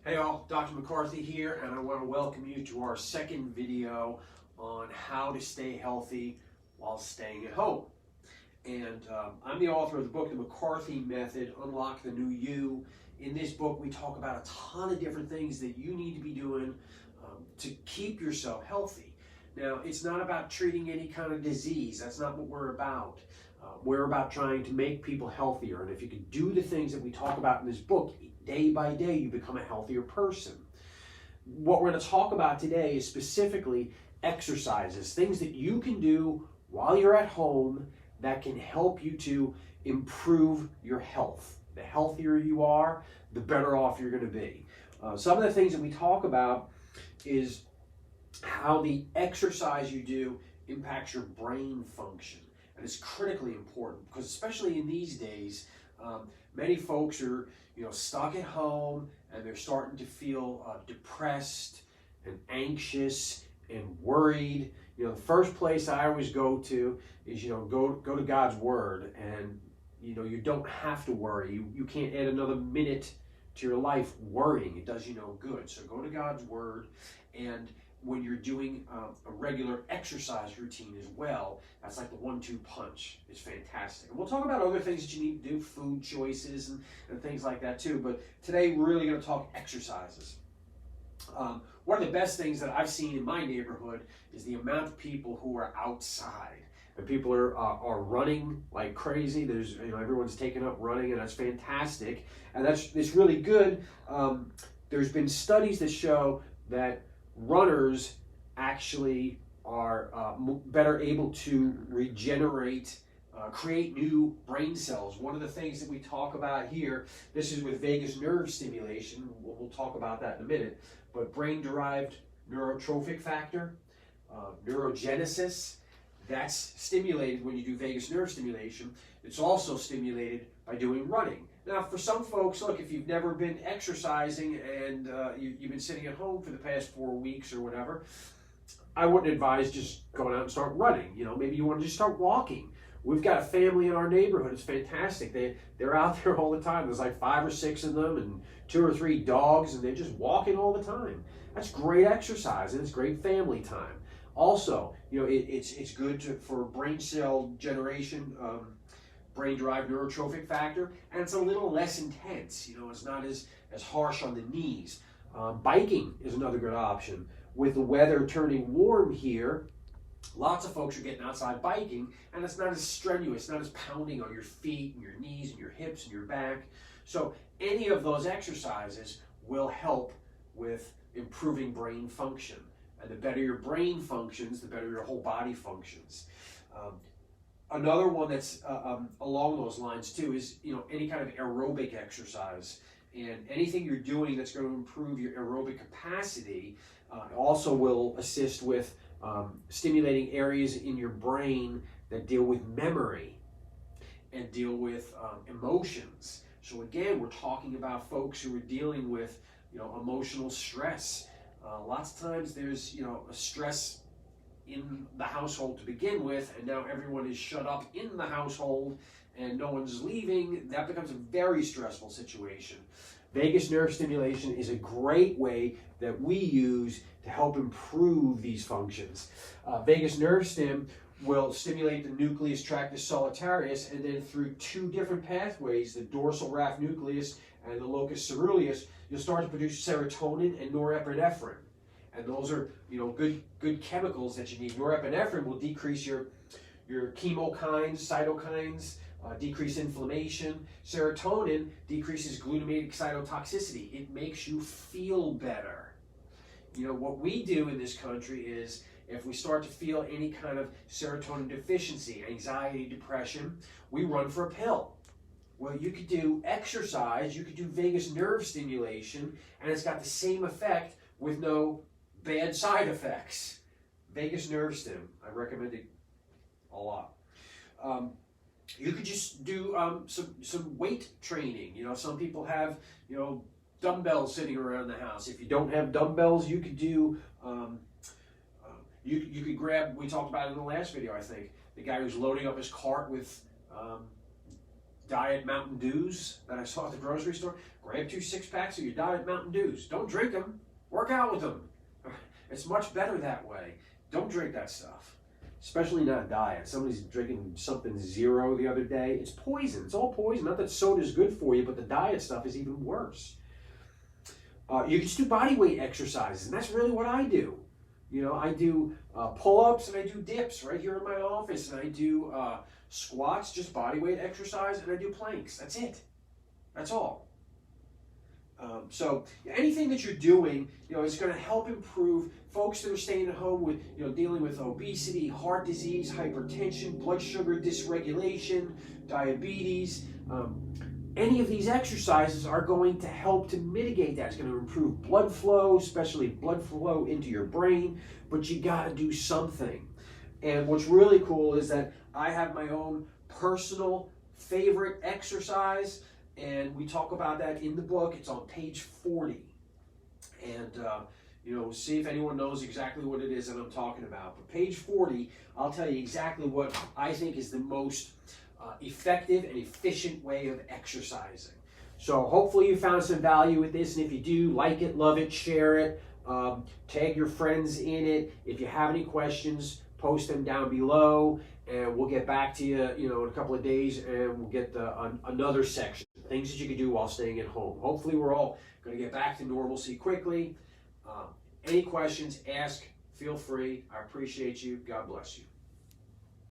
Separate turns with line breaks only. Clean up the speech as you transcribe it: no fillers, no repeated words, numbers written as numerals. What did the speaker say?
Hey all, Dr. McCarthy here, and I want to welcome you to our second video on how to stay healthy while staying at home. And I'm the author of the book, The McCarthy Method, Unlock the New You. In this book, we talk about a ton of different things that you need to be doing to keep yourself healthy. Now, it's not about treating any kind of disease. That's not what we're about. We're about trying to make people healthier. And if you can do the things that we talk about in this book, day by day, you become a healthier person. What we're going to talk about today is specifically exercises, things that you can do while you're at home that can help you to improve your health. The healthier you are, the better off you're going to be. Some of the things that we talk about is how the exercise you do impacts your brain function. And it's critically important because especially in these days, many folks are stuck at home and they're starting to feel depressed and anxious and worried. The first place I always go to is go to God's Word, and you don't have to worry. You can't add another minute to your life worrying. It does you no good. So go to God's Word, and when you're doing a regular exercise routine as well, that's like the 1-2 punch. It's fantastic. And we'll talk about other things that you need to do, food choices and things like that too. But today we're really going to talk exercises. One of the best things that I've seen in my neighborhood is the amount of people who are outside. And people are running like crazy. There's everyone's taking up running, and that's fantastic. And it's really good. There's been studies that show that runners actually are better able to regenerate, create new brain cells. One of the things that we talk about here, this is with vagus nerve stimulation. We'll talk about that in a minute. But brain-derived neurotrophic factor, neurogenesis, that's stimulated when you do vagus nerve stimulation. It's also stimulated by doing running. Now, for some folks, look, if you've never been exercising and you've been sitting at home for the past 4 weeks or whatever, I wouldn't advise just going out and start running. Maybe you want to just start walking. We've got a family in our neighborhood. It's fantastic. They're out there all the time. There's like 5 or 6 of them and 2 or 3 dogs, and they're just walking all the time. That's great exercise, and it's great family time. Also, it's good for brain cell generation, brain-derived neurotrophic factor, and it's a little less intense. It's not as harsh on the knees. Biking is another good option. With the weather turning warm here, lots of folks are getting outside biking, and it's not as strenuous, not as pounding on your feet and your knees and your hips and your back. So any of those exercises will help with improving brain function. And the better your brain functions, the better your whole body functions. Another one that's along those lines too is any kind of aerobic exercise, and anything you're doing that's going to improve your aerobic capacity also will assist with stimulating areas in your brain that deal with memory and deal with emotions. So again, we're talking about folks who are dealing with emotional stress. Lots of times there's a stress in the household to begin with, and now everyone is shut up in the household and no one's leaving. That becomes a very stressful situation. Vagus nerve stimulation is a great way that we use to help improve these functions. Vagus nerve stim will stimulate the nucleus tractus solitarius, and then through 2 different pathways, the dorsal raphe nucleus and the locus ceruleus, you'll start to produce serotonin and norepinephrine. And those are good chemicals that you need. Norepinephrine will decrease your chemokines, cytokines, decrease inflammation. Serotonin decreases glutamatic cytotoxicity. It makes you feel better. What we do in this country is, if we start to feel any kind of serotonin deficiency, anxiety, depression, we run for a pill. Well, you could do exercise, you could do vagus nerve stimulation, and it's got the same effect with no bad side effects. Vagus nerve stim, I recommend it a lot. You could just do some weight training. Some people have dumbbells sitting around the house. If you don't have dumbbells, you could do you could grab. We talked about it in the last video, I think, the guy who's loading up his cart with Diet Mountain Dews that I saw at the grocery store. Grab 2 6-packs of your Diet Mountain Dews. Don't drink them. Work out with them. It's much better that way. Don't drink that stuff. Especially not diet. Somebody's drinking something zero the other day. It's poison. It's all poison. Not that soda's good for you, but the diet stuff is even worse. You can just do body weight exercises, and that's really what I do. You know, I do pull-ups and I do dips right here in my office, and I do squats, just body weight exercise, and I do planks. That's it. That's all. So anything that you're doing, you know, is going to help improve folks that are staying at home with, you know, dealing with obesity, heart disease, hypertension, blood sugar dysregulation, diabetes. Any of these exercises are going to help to mitigate that. It's going to improve blood flow, especially blood flow into your brain, but you got to do something. And what's really cool is that I have my own personal favorite exercise, and we talk about that in the book. It's on page 40. And, you know, see if anyone knows exactly what it is that I'm talking about. But page 40, I'll tell you exactly what I think is the most effective and efficient way of exercising. So hopefully you found some value with this, and if you do, like it, love it, share it, tag your friends in it. If you have any questions, post them down below, and we'll get back to you, you know, in a couple of days, and we'll get another section, things that you can do while staying at home. Hopefully we're all going to get back to normalcy quickly. Any questions, ask, feel free. I appreciate you. God bless you.